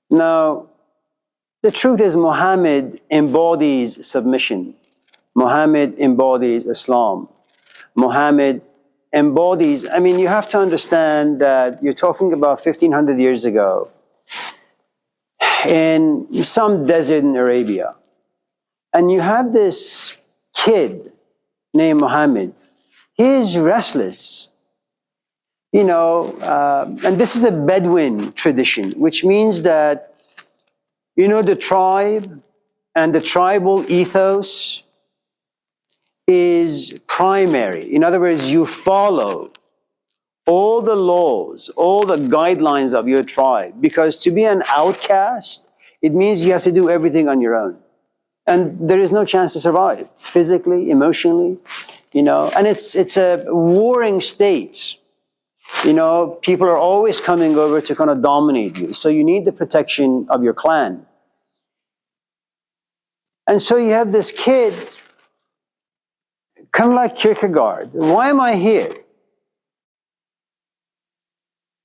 Now, the truth is Muhammad embodies submission. Muhammad embodies Islam. Muhammad embodies, you have to understand that you're talking about 1500 years ago in some desert in Arabia. And you have this kid named Muhammad. He is restless. And this is a Bedouin tradition, which means that, the tribe and the tribal ethos is primary. In other words, you follow all the laws, all the guidelines of your tribe, because to be an outcast, it means you have to do everything on your own. And there is no chance to survive, physically, emotionally, and it's a warring state. People are always coming over to kind of dominate you. So you need the protection of your clan. And so you have this kid, kind of like Kierkegaard. Why am I here?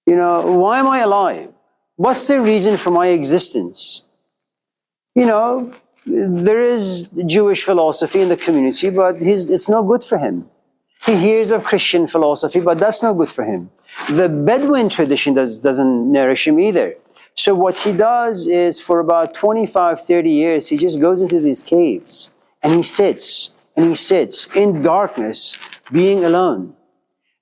Why am I alive? What's the reason for my existence? There is Jewish philosophy in the community, but it's no good for him. He hears of Christian philosophy, but that's no good for him. The Bedouin tradition doesn't nourish him either. So what he does is for about 25, 30 years, he just goes into these caves and he sits in darkness, being alone.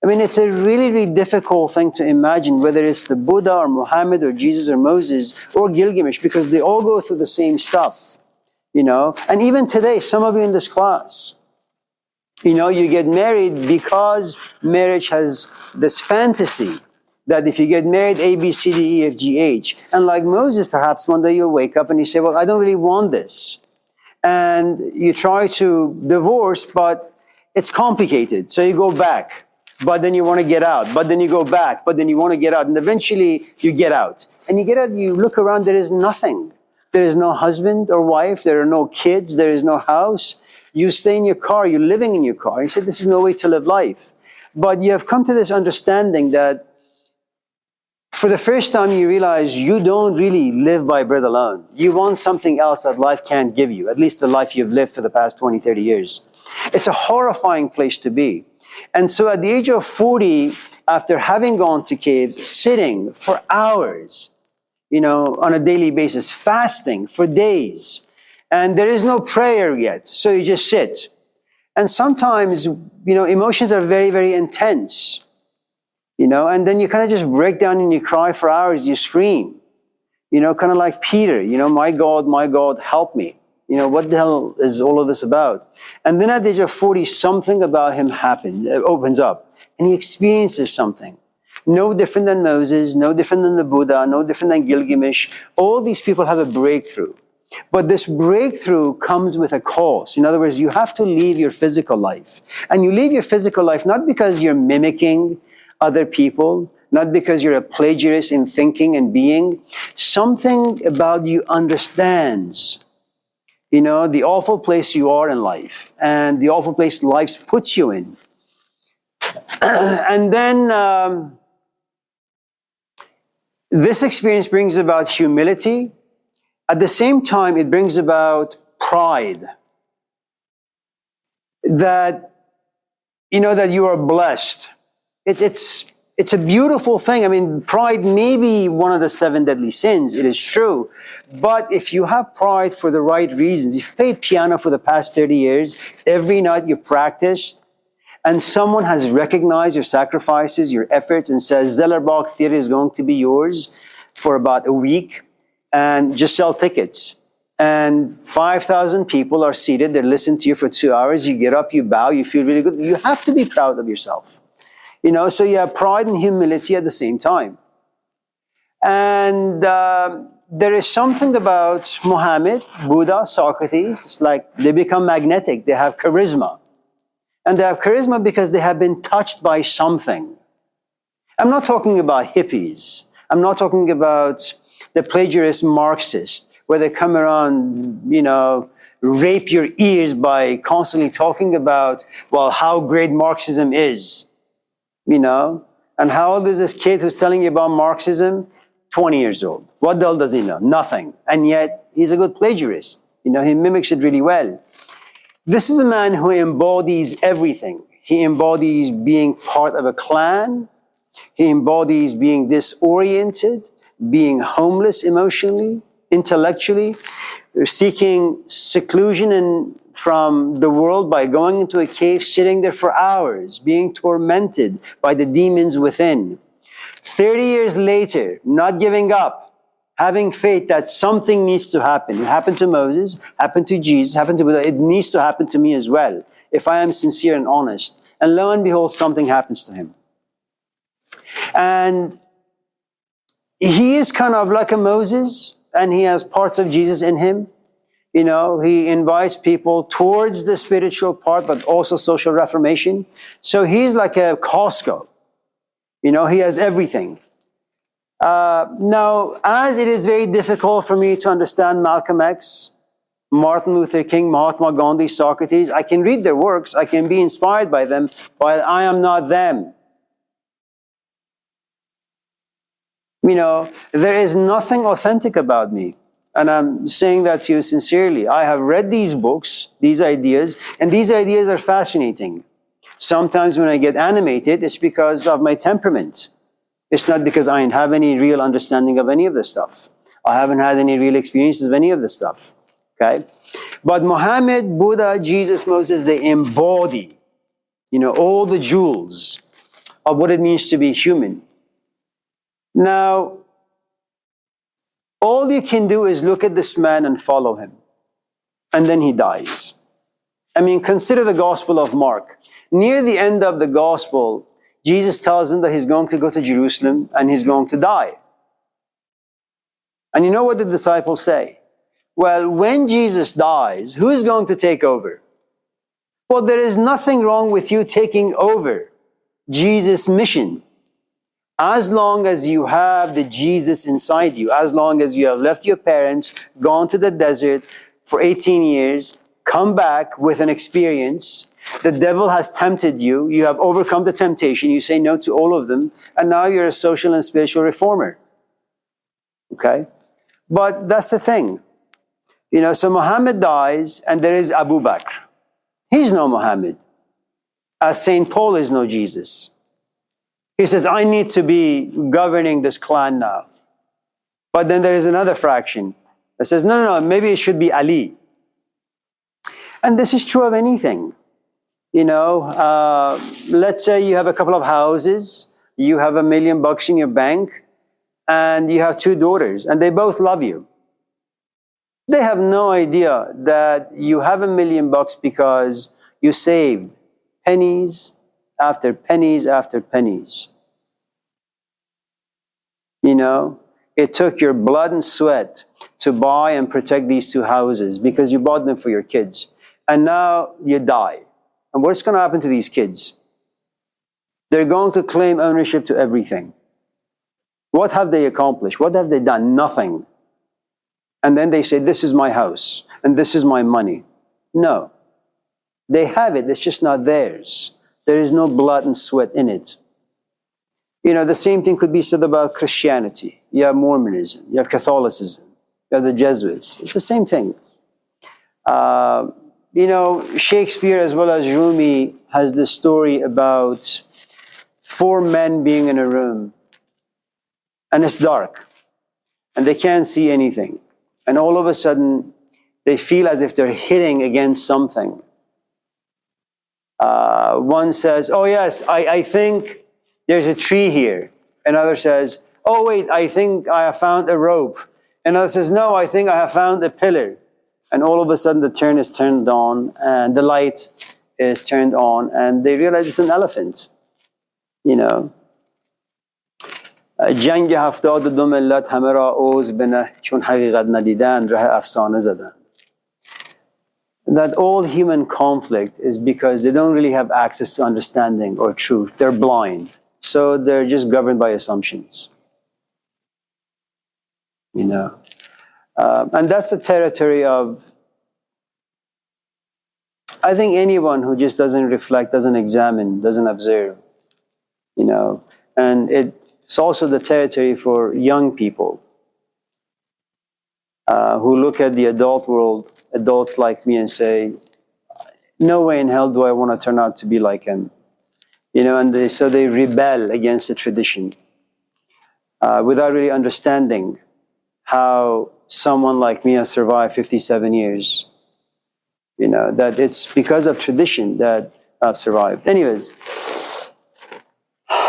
It's a really, really difficult thing to imagine, whether it's the Buddha or Muhammad or Jesus or Moses or Gilgamesh, because they all go through the same stuff, And even today, some of you in this class, you get married because marriage has this fantasy that if you get married, A, B, C, D, E, F, G, H. And like Moses, perhaps one day you'll wake up and you say, well, I don't really want this. And you try to divorce, but it's complicated. So you go back, but then you want to get out. But then you go back, but then you want to get out. And eventually you get out. And you get out, you look around, there is nothing. There is no husband or wife. There are no kids. There is no house. You stay in your car, you're living in your car. You say, this is no way to live life. But you have come to this understanding that for the first time you realize you don't really live by bread alone. You want something else that life can't give you, at least the life you've lived for the past 20, 30 years. It's a horrifying place to be. And so at the age of 40, after having gone to caves, sitting for hours, on a daily basis, fasting for days, and there is no prayer yet, so you just sit. And sometimes, emotions are very, very intense, and then you kind of just break down and you cry for hours, you scream, kind of like Peter, my God, help me. What the hell is all of this about? And then at the age of 40, something about him opens up, and he experiences something. No different than Moses, no different than the Buddha, no different than Gilgamesh. All these people have a breakthrough. But this breakthrough comes with a cost. In other words, you have to leave your physical life. And you leave your physical life not because you're mimicking other people, not because you're a plagiarist in thinking and being. Something about you understands, the awful place you are in life and the awful place life puts you in. And then this experience brings about humility. At the same time, it brings about pride. That, that you are blessed. It's a beautiful thing. Pride may be one of the 7 deadly sins. It is true. But if you have pride for the right reasons, if you've played piano for the past 30 years, every night you've practiced, and someone has recognized your sacrifices, your efforts, and says, Zellerbach Theater is going to be yours for about a week, and just sell tickets. And 5,000 people are seated, they listen to you for 2 hours, you get up, you bow, you feel really good. You have to be proud of yourself. So you have pride and humility at the same time. And there is something about Muhammad, Buddha, Socrates, it's like they become magnetic, they have charisma. And they have charisma because they have been touched by something. I'm not talking about hippies. I'm not talking about the plagiarist Marxist, where they come around, rape your ears by constantly talking about, how great Marxism is, And how old is this kid who's telling you about Marxism? 20 years old. What the hell does he know? Nothing. And yet, he's a good plagiarist. He mimics it really well. This is a man who embodies everything. He embodies being part of a clan. He embodies being disoriented, being homeless emotionally, intellectually, seeking seclusion from the world by going into a cave, sitting there for hours, being tormented by the demons within. 30 years later, not giving up, having faith that something needs to happen. It happened to Moses, happened to Jesus, happened to Buddha. It needs to happen to me as well, if I am sincere and honest. And lo and behold, something happens to him. And he is kind of like a Moses, and he has parts of Jesus in him. He invites people towards the spiritual part, but also social reformation. So he's like a Costco. He has everything. Now, as it is very difficult for me to understand Malcolm X, Martin Luther King, Mahatma Gandhi, Socrates, I can read their works, I can be inspired by them, but I am not them. There is nothing authentic about me. And I'm saying that to you sincerely. I have read these books, these ideas, and these ideas are fascinating. Sometimes when I get animated, it's because of my temperament. It's not because I have any real understanding of any of this stuff. I haven't had any real experiences of any of this stuff. Okay? But Muhammad, Buddha, Jesus, Moses, they embody, all the jewels of what it means to be human. Now, all you can do is look at this man and follow him. And then he dies. Consider the Gospel of Mark. Near the end of the Gospel, Jesus tells him that he's going to go to Jerusalem and he's going to die. And you know what the disciples say? Well, when Jesus dies, who is going to take over? Well, there is nothing wrong with you taking over Jesus' mission. As long as you have the Jesus inside you, as long as you have left your parents, gone to the desert for 18 years, come back with an experience, the devil has tempted you, you have overcome the temptation, you say no to all of them, and now you're a social and spiritual reformer. Okay? But that's the thing. So Muhammad dies, and there is Abu Bakr. He's no Muhammad, as St. Paul is no Jesus. He says, I need to be governing this clan now. But then there is another fraction that says, no, maybe it should be Ali. And this is true of anything. Let's say you have a couple of houses, you have $1 million in your bank, and you have 2 daughters, and they both love you. They have no idea that you have $1 million because you saved pennies after pennies after pennies. It took your blood and sweat to buy and protect these 2 houses because you bought them for your kids. And now you die. And what's going to happen to these kids? They're going to claim ownership to everything. What have they accomplished? What have they done? Nothing. And then they say, this is my house and this is my money. No. They have it, it's just not theirs. There is no blood and sweat in it. The same thing could be said about Christianity. You have Mormonism, you have Catholicism, you have the Jesuits. It's the same thing. Shakespeare as well as Rumi has this story about 4 men being in a room. And it's dark. And they can't see anything. And all of a sudden, they feel as if they're hitting against something. One says, oh yes, I think there's a tree here. Another says, oh wait, I think I have found a rope. Another says, no, I think I have found a pillar. And all of a sudden the turn is turned on and the light is turned on and they realize it's an elephant. جنگ 72 ملت همه را عذر بنه چون حقیقت ندیدن راه افسانه زدن. That all human conflict is because they don't really have access to understanding or truth. They're blind. So they're just governed by assumptions. And that's the territory of, I think, anyone who just doesn't reflect, doesn't examine, doesn't observe. And it It's also the territory for young people who look at the adult world, adults like me, and say, no way in hell do I want to turn out to be like him. And so they rebel against the tradition without really understanding how someone like me has survived 57 years. That it's because of tradition that I've survived. Anyways,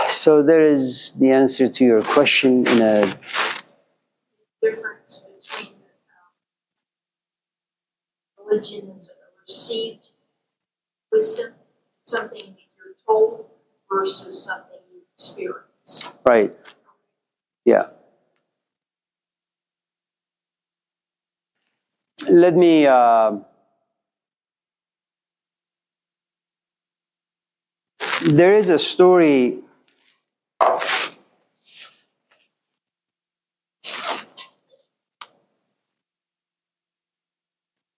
so there is the answer to your question in a difference between religion as a received wisdom, something that you're told, versus something you experience. right. Yeah. Let me there is a story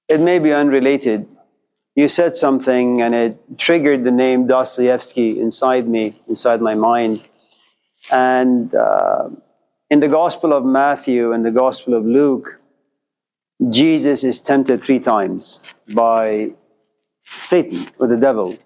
it may be unrelated. You said something and it triggered the name Dostoevsky inside me, inside my mind. And in the Gospel of Matthew and the Gospel of Luke, Jesus is tempted 3 times by Satan or the devil.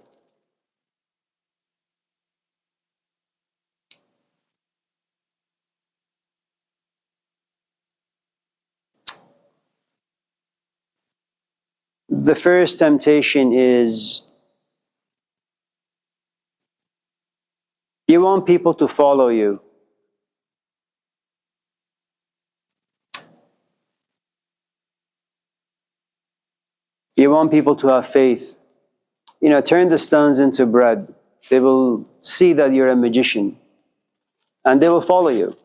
The first temptation is you want people to follow you. You want people to have faith. Turn the stones into bread. They will see that you're a magician and they will follow you.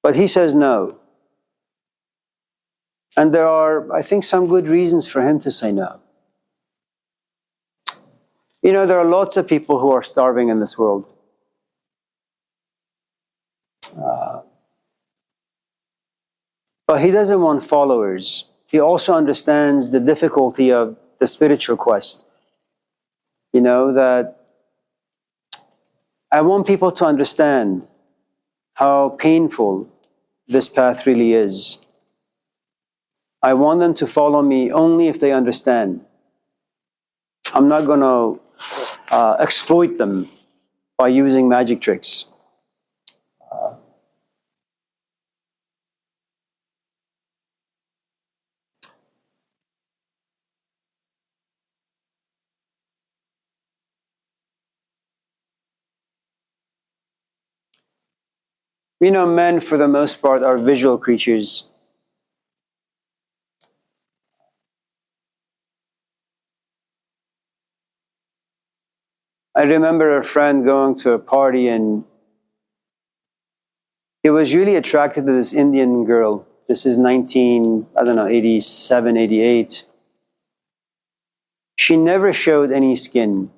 But he says no. And there are, I think, some good reasons for him to say no. There are lots of people who are starving in this world. But he doesn't want followers. He also understands the difficulty of the spiritual quest. That I want people to understand how painful this path really is. I want them to follow me only if they understand. I'm not going to exploit them by using magic tricks. Men, for the most part, are visual creatures. I remember a friend going to a party and he was really attracted to this Indian girl. This is 87, 88. She never showed any skin.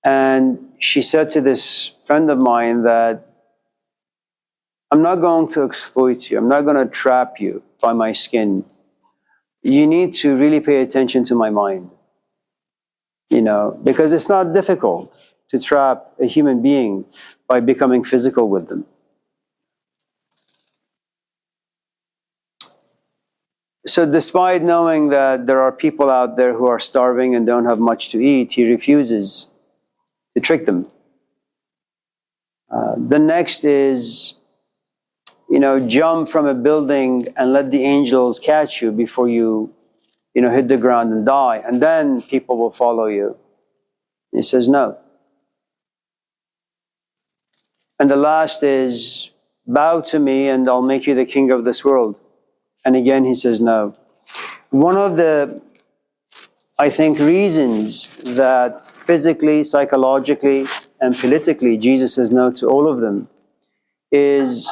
And she said to this friend of mine that, I'm not going to exploit you. I'm not going to trap you by my skin. You need to really pay attention to my mind. Because it's not difficult to trap a human being by becoming physical with them. So despite knowing that there are people out there who are starving and don't have much to eat, he refuses to trick them. The next is, jump from a building and let the angels catch you before you, hit the ground and die, and then people will follow you. He says no. And the last is, bow to me and I'll make you the king of this world. And again, he says no. One of the, I think, reasons that physically, psychologically, and politically Jesus says no to all of them is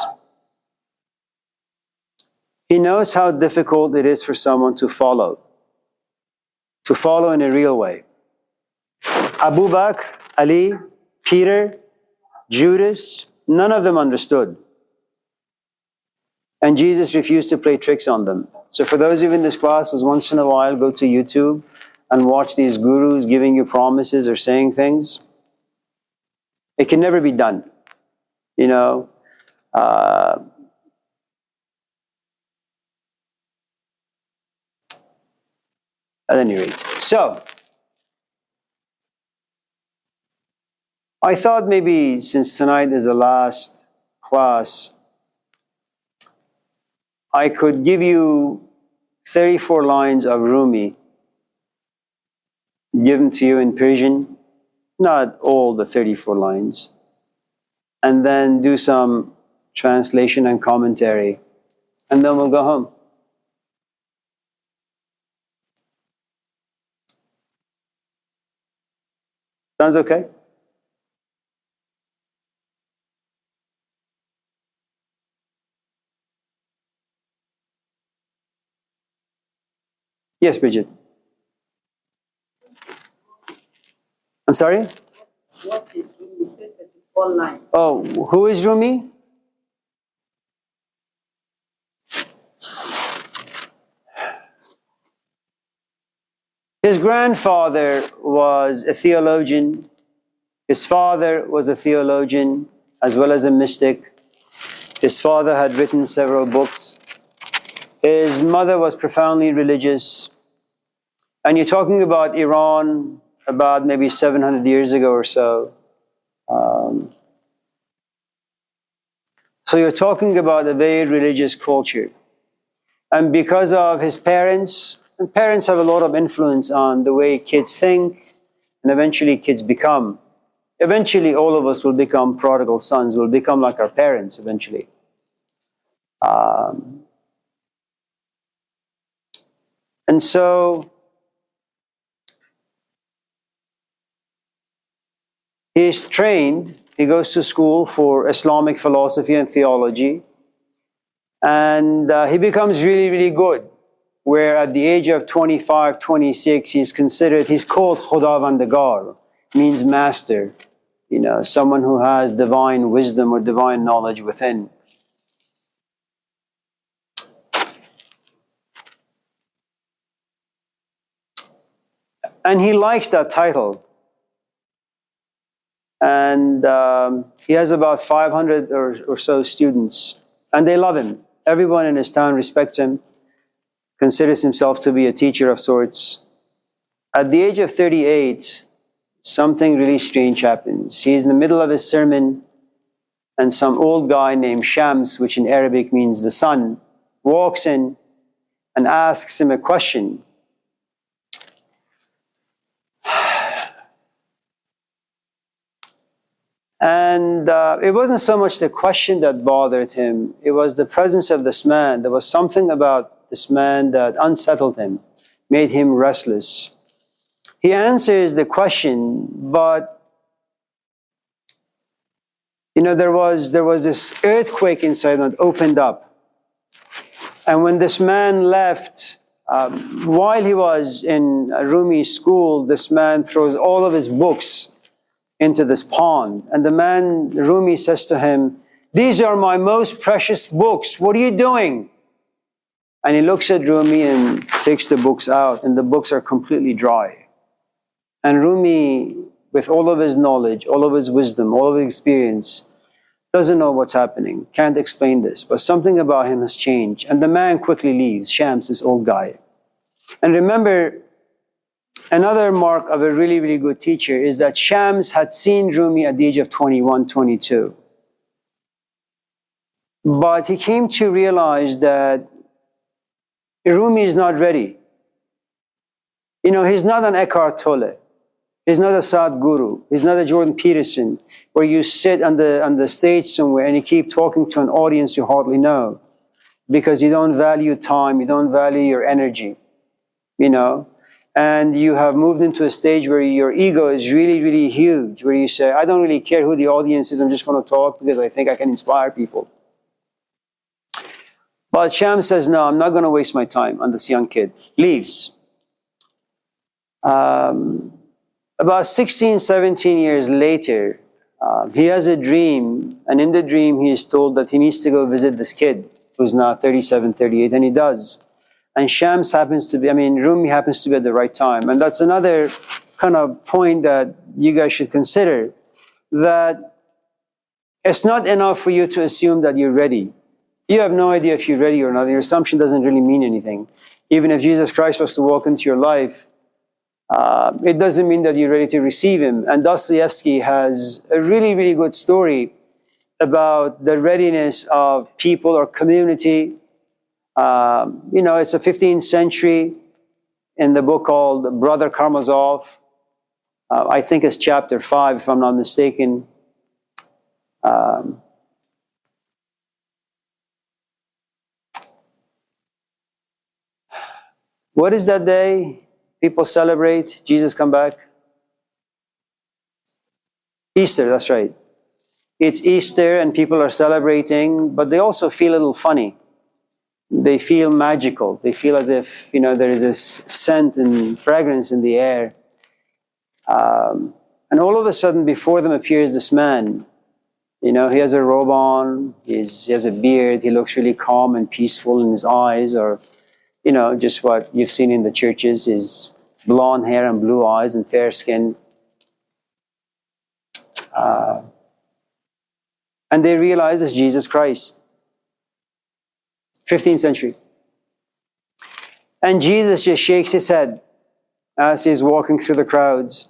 he knows how difficult it is for someone to follow in a real way. Abu Bakr, Ali, Peter, Judas, none of them understood. And Jesus refused to play tricks on them. So for those of you in this classes, once in a while, go to YouTube and watch these gurus giving you promises or saying things. It can never be done. You know, at any rate. So, I thought maybe since tonight is the last class, I could give you 34 lines of Rumi given to you in Persian, not all the 34 lines, and then do some translation and commentary, and then we'll go home. Sounds okay? Yes, Bridget. I'm sorry? What is Rumi? You said 34 lines. Oh, who is Rumi? His grandfather was a theologian. His father was a theologian as well as a mystic. His father had written several books. His mother was profoundly religious. And you're talking about Iran about maybe 700 years ago or so. So you're talking about a very religious culture. And because of his parents, and parents have a lot of influence on the way kids think, and eventually kids become. Eventually all of us will become prodigal sons, will become like our parents eventually. And so he's trained, he goes to school for Islamic philosophy and theology, and he becomes really, really good, where at the age of 25, 26, he's called Khudavandagar, means master, you know, someone who has divine wisdom or divine knowledge within. And he likes that title. And he has about 500 or so students, and they love him. Everyone in his town respects him, considers himself to be a teacher of sorts. At the age of 38, something really strange happens. He's in the middle of his sermon, and some old guy named Shams, which in Arabic means the sun, walks in and asks him a question. And it wasn't so much the question that bothered him, it was the presence of this man. There was something about this man that unsettled him, made him restless. He answers the question, but you know, there was this earthquake inside that opened up. And when this man left, while he was in Rumi school, this man throws all of his books into this pond. And the man, Rumi, says to him, "These are my most precious books. What are you doing?" And he looks at Rumi and takes the books out, and the books are completely dry. And Rumi, with all of his knowledge, all of his wisdom, all of his experience, doesn't know what's happening, can't explain this, but something about him has changed. And the man quickly leaves, Shams, this old guy. And remember, another mark of a really, really good teacher is that Shams had seen Rumi at the age of 21, 22. But he came to realize that Rumi is not ready. You know, he's not an Eckhart Tolle. He's not a Sadhguru. He's not a Jordan Peterson, where you sit on the stage somewhere and you keep talking to an audience you hardly know because you don't value time, you don't value your energy, you know. And you have moved into a stage where your ego is really, really huge, where you say, I don't really care who the audience is, I'm just going to talk because I think I can inspire people. But Shams says, no, I'm not going to waste my time on this young kid. Leaves. About 16, 17 years later, he has a dream, and in the dream he is told that he needs to go visit this kid who's now 37, 38, and he does. And Shams happens to be, Rumi happens to be at the right time. And that's another kind of point that you guys should consider, that it's not enough for you to assume that you're ready. You have no idea if you're ready or not. Your assumption doesn't really mean anything. Even if Jesus Christ was to walk into your life, it doesn't mean that you're ready to receive him. And Dostoevsky has a really, really good story about the readiness of people or community. It's a 15th century in the book called Brother Karamazov. I think it's chapter 5, if I'm not mistaken. What is that day people celebrate Jesus come back? Easter, that's right. It's Easter and people are celebrating, but they also feel a little funny. They feel magical. They feel as if, there is this scent and fragrance in the air. And all of a sudden, before them appears this man. He has a robe on, he has a beard, he looks really calm and peaceful in his eyes, or, just what you've seen in the churches, his blonde hair and blue eyes and fair skin. And they realize it's Jesus Christ. 15th century. And Jesus just shakes his head as he's walking through the crowds.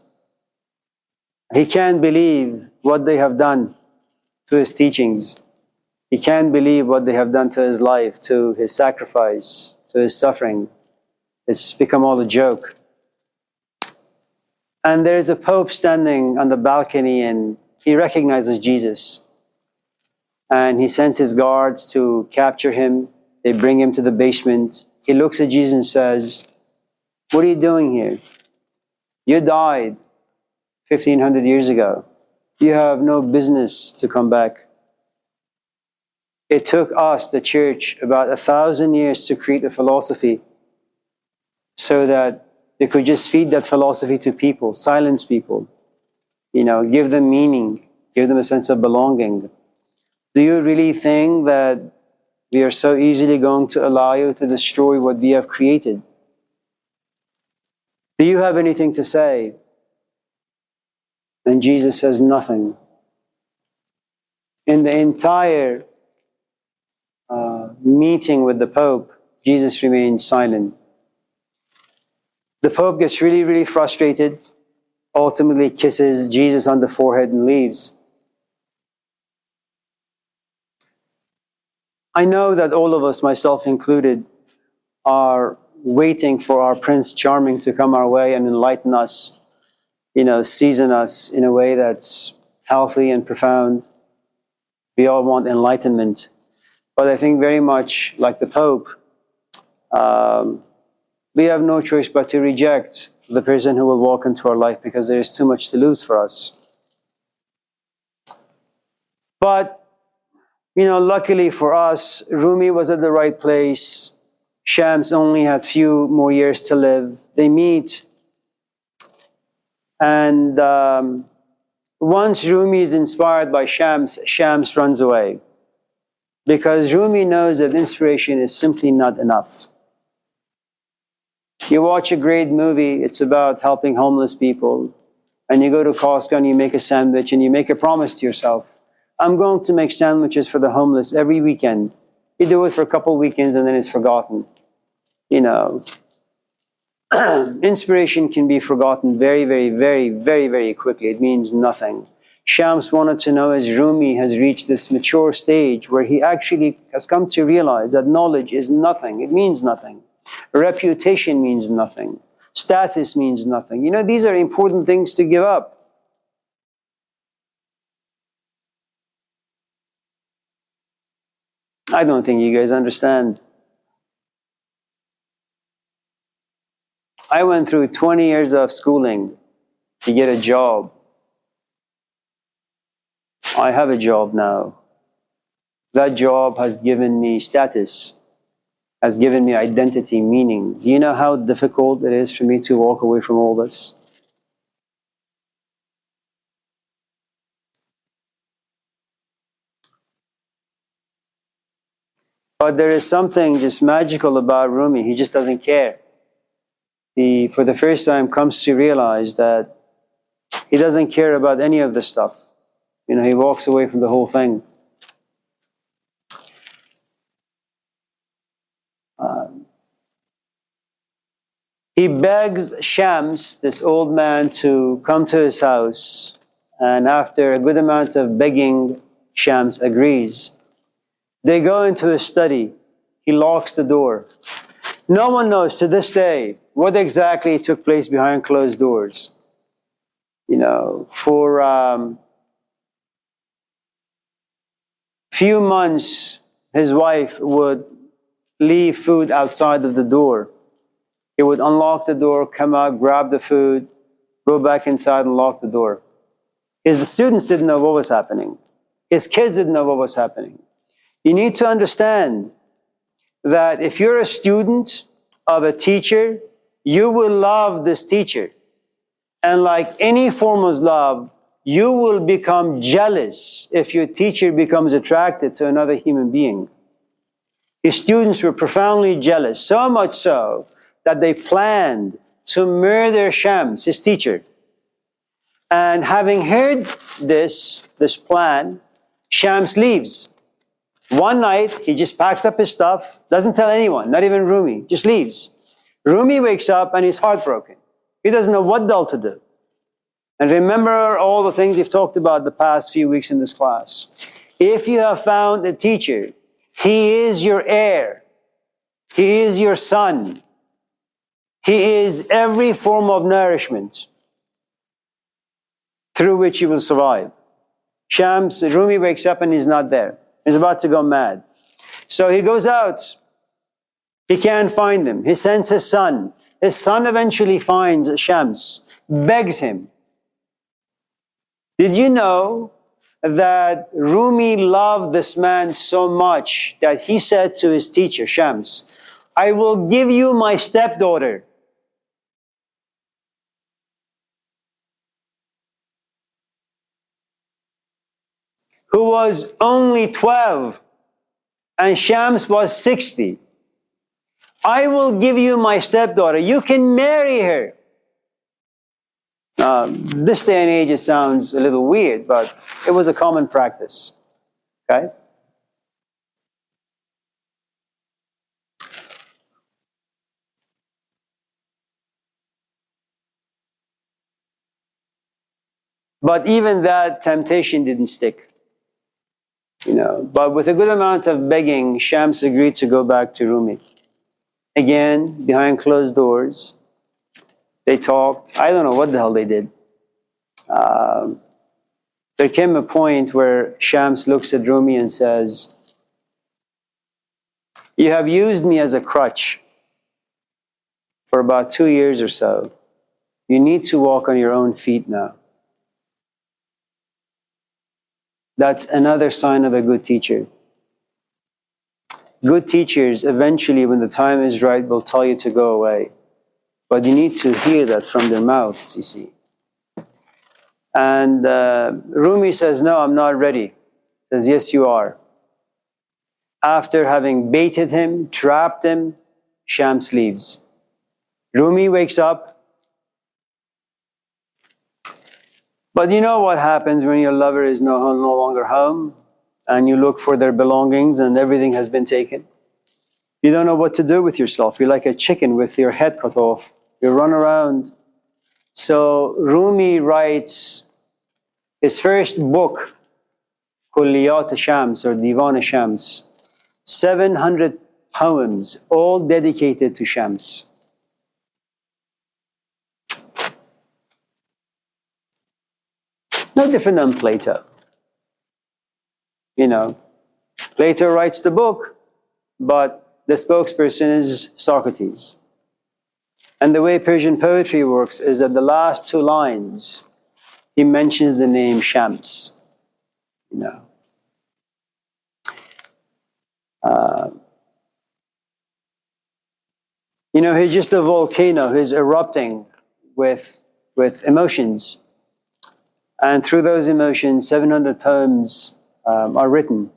He can't believe what they have done to his teachings. He can't believe what they have done to his life, to his sacrifice, to his suffering. It's become all a joke. And there's a Pope standing on the balcony and he recognizes Jesus. And he sends his guards to capture him. They bring him to the basement. He looks at Jesus and says, "What are you doing here? You died 1,500 years ago. You have no business to come back." It took us, the church, about 1,000 years to create a philosophy so that they could just feed that philosophy to people, silence people, give them meaning, give them a sense of belonging. Do you really think that we are so easily going to allow you to destroy what we have created? Do you have anything to say? And Jesus says nothing. In the entire meeting with the Pope, Jesus remains silent. The Pope gets really, really frustrated, ultimately kisses Jesus on the forehead and leaves. I know that all of us, myself included, are waiting for our Prince Charming to come our way and enlighten us, season us in a way that's healthy and profound. We all want enlightenment. But I think very much like the Pope, we have no choice but to reject the person who will walk into our life because there is too much to lose for us. But, luckily for us, Rumi was at the right place. Shams only had few more years to live. They meet. And once Rumi is inspired by Shams, Shams runs away. Because Rumi knows that inspiration is simply not enough. You watch a great movie, it's about helping homeless people, and you go to Costco and you make a sandwich and you make a promise to yourself, I'm going to make sandwiches for the homeless every weekend. You do it for a couple of weekends and then it's forgotten. Inspiration can be forgotten very, very, very, very, very quickly. It means nothing. Shams wanted to know as Rumi has reached this mature stage where he actually has come to realize that knowledge is nothing. It means nothing. Reputation means nothing. Status means nothing. These are important things to give up. I don't think you guys understand. I went through 20 years of schooling to get a job. I have a job now. That job has given me status, has given me identity, meaning. Do you know how difficult it is for me to walk away from all this? But there is something just magical about Rumi. He just doesn't care. He, for the first time, comes to realize that he doesn't care about any of this stuff. You know, he walks away from the whole thing. He begs Shams, this old man, to come to his house. And after a good amount of begging, Shams agrees. They go into his study. He locks the door. No one knows to this day what exactly took place behind closed doors. You know, for few months, his wife would leave food outside of the door. He would unlock the door, come out, grab the food, go back inside and lock the door. His students didn't know what was happening. His kids didn't know what was happening. You need to understand that if you're a student of a teacher, you will love this teacher. And like any form of love, you will become jealous if your teacher becomes attracted to another human being. His students were profoundly jealous, so much so that they planned to murder Shams, his teacher. And having heard this plan, Shams leaves. One night, he just packs up his stuff, doesn't tell anyone, not even Rumi, just leaves. Rumi wakes up and he's heartbroken. He doesn't know what the hell to do. And remember all the things we've talked about the past few weeks in this class. If you have found a teacher, he is your heir. He is your son. He is every form of nourishment through which you will survive. Rumi wakes up and he's not there. He's about to go mad. So he goes out. He can't find him. He sends his son. His son eventually finds Shams, begs him. Did you know that Rumi loved this man so much that he said to his teacher, Shams, I will give you my stepdaughter. Who was only 12 and Shams was 60. I will give you my stepdaughter. You can marry her. This day and age, it sounds a little weird, but it was a common practice. Okay? But even that temptation didn't stick. You know, but with a good amount of begging, Shams agreed to go back to Rumi. Again, behind closed doors, they talked. I don't know what the hell they did. There came a point where Shams looks at Rumi and says, you have used me as a crutch for about 2 years or so. You need to walk on your own feet now. That's another sign of a good teacher. Good teachers, eventually, when the time is right, will tell you to go away. But you need to hear that from their mouths, you see. And Rumi says, no, I'm not ready. Says, yes, you are. After having baited him, trapped him, Shams leaves. Rumi wakes up. But you know what happens when your lover is no longer home and you look for their belongings and everything has been taken? You don't know what to do with yourself. You're like a chicken with your head cut off. You run around. So Rumi writes his first book, Kulliyat Shams or Divan Shams, 700 poems, all dedicated to Shams. No different than Plato. You know, Plato writes the book, but the spokesperson is Socrates. And the way Persian poetry works is that the last 2 lines, he mentions the name Shams. You know. He's just a volcano. He's erupting with emotions. And through those emotions, 700 poems are written,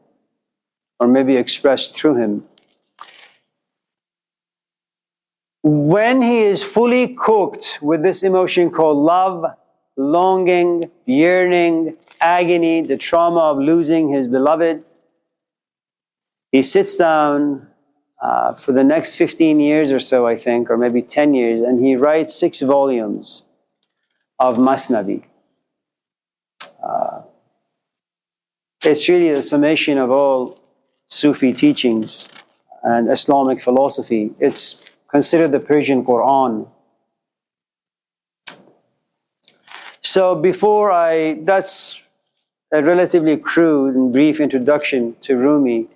or maybe expressed through him. when he is fully cooked with this emotion called love, longing, yearning, agony, the trauma of losing his beloved, he sits down for the next 15 years or so, I think, or maybe 10 years, and he writes 6 volumes of Masnavi. It's really the summation of all Sufi teachings and Islamic philosophy. It's considered the Persian Quran. So that's a relatively crude and brief introduction to Rumi.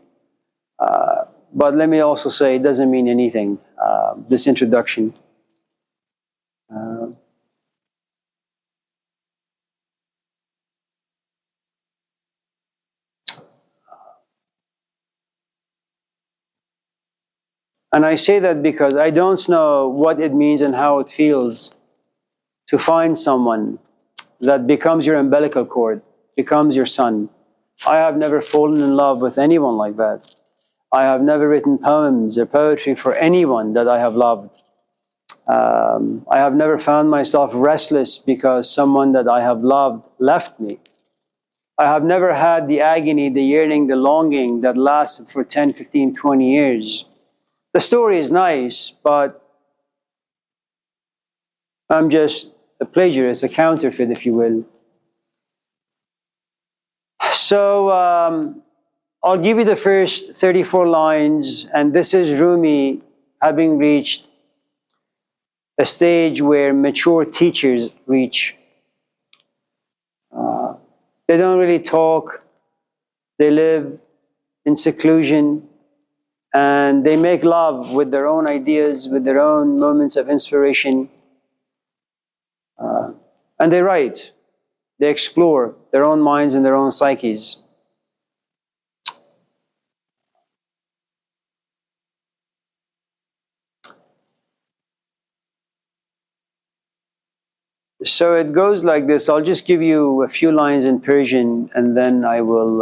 But let me also say it doesn't mean anything, this introduction. And I say that because I don't know what it means and how it feels to find someone that becomes your umbilical cord, becomes your son. I have never fallen in love with anyone like that. I have never written poems or poetry for anyone that I have loved. I have never found myself restless because someone that I have loved left me. I have never had the agony, the yearning, the longing that lasted for 10, 15, 20 years. The story is nice, but I'm just a plagiarist, a counterfeit, if you will. So I'll give you the first 34 lines, and this is Rumi having reached a stage where mature teachers reach. They don't really talk, they live in seclusion, and they make love with their own ideas, with their own moments of inspiration. And they write, they explore their own minds and their own psyches. So it goes like this. I'll just give you a few lines in Persian and then I will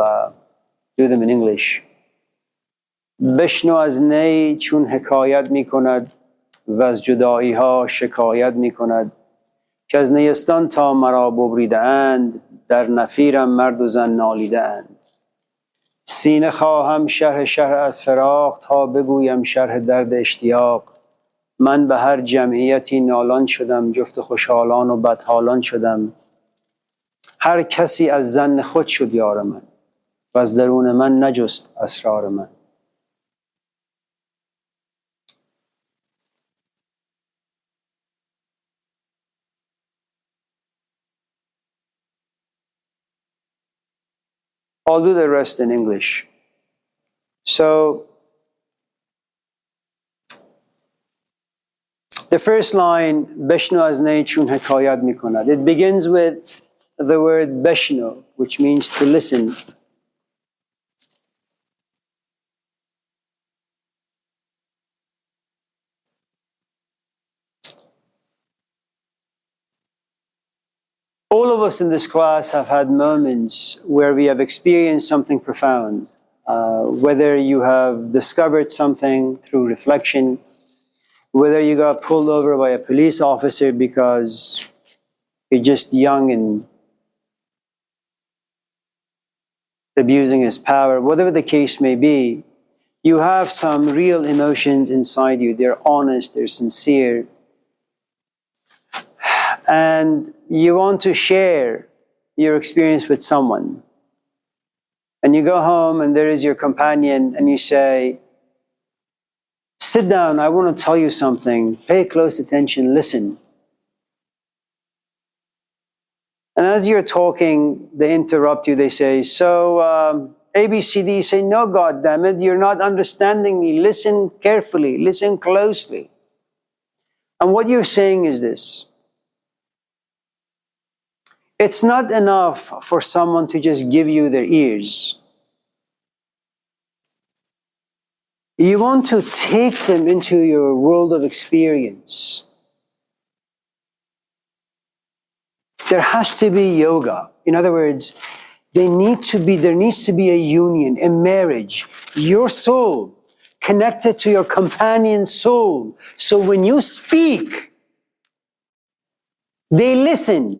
do them in English. بشنو از نی چون حکایت می کند و از جدایی ها شکایت می کند که از نیستان تا مرا ببریده اند در نفیرم مرد و زن نالیده اند سینه خواهم شرح از فراق تا بگویم شرح درد اشتیاق من به هر جمعیتی نالان شدم جفت خوشحالان و بدحالان شدم هر کسی از زن خود شد یار من و از درون من نجست اسرار من. I'll do the rest in English. So, the first line, Beshno az ney chun hekayat mikonad. It begins with the word Beshno, which means to listen. All of us in this class have had moments where we have experienced something profound. Whether you have discovered something through reflection, whether you got pulled over by a police officer because you're just young and abusing his power, whatever the case may be, you have some real emotions inside you. They're honest, they're sincere. And you want to share your experience with someone. And you go home and there is your companion and you say, sit down, I want to tell you something. Pay close attention, listen. And as you're talking, they interrupt you, they say, so ABCD, you say, no, God damn it, you're not understanding me. Listen carefully, listen closely. And what you're saying is this. It's not enough for someone to just give you their ears. You want to take them into your world of experience. There has to be yoga. In other words, there needs to be a union, a marriage. Your soul connected to your companion's soul. So when you speak, they listen.